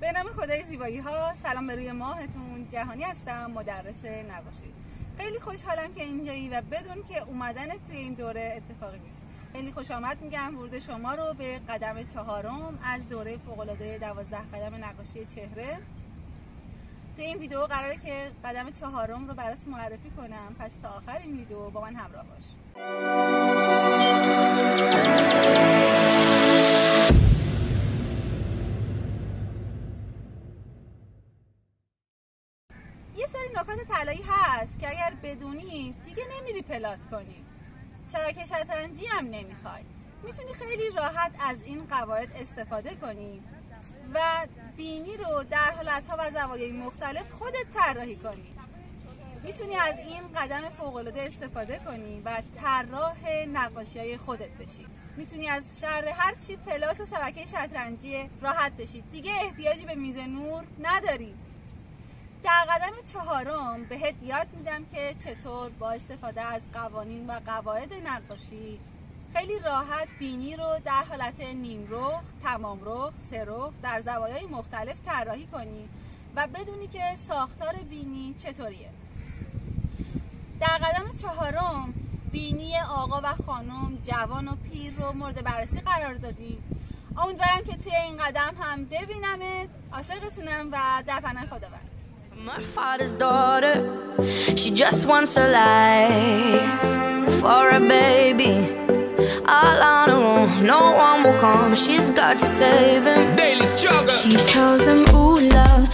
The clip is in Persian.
به نام خدای زیبایی ها، سلام به روی ماهتون. جهانی هستم، مدرس نقاشی. خیلی خوشحالم که اینجایی و بدون که اومدن توی این دوره اتفاقی نیست. خیلی خوش آمد میگم ورود شما رو به قدم 4 از دوره فوق‌العاده 12 قدم نقاشی چهره. توی این ویدیو قراره که قدم 4 رو برات معرفی کنم، پس تا آخر این ویدیو با من همراه باش. یه سری نکات طلایی هست که اگر بدونی دیگه نمیری پلات کنی. شبکه شطرنجی هم نمیخوای. میتونی خیلی راحت از این قواعد استفاده کنی و بینی رو در حالت‌ها و زوایای مختلف خودت طراحی کنی. میتونی از این قدم فوق‌العاده استفاده کنی و طراح نقاشی‌های خودت بشی. میتونی از شر هر چی پلات و شبکه شطرنجی راحت بشی. دیگه احتیاجی به میز نور نداری. در قدم 4 بهت یاد میدم که چطور با استفاده از قوانین و قواعد نقاشی خیلی راحت بینی رو در حالت نیم رخ، تمام رخ، سه رخ در زوایای مختلف طراحی کنی و بدونی که ساختار بینی چطوریه. در قدم 4 بینی آقا و خانم، جوان و پیر رو مورد بررسی قرار دادیم. امیدوارم که توی این قدم هم ببینمت. عاشقتونم و در پناه خداوند. My father's daughter, she just wants a life for a baby. All on her own, no one will come. She's got to save him. Daily struggle. She tells him, ooh, love,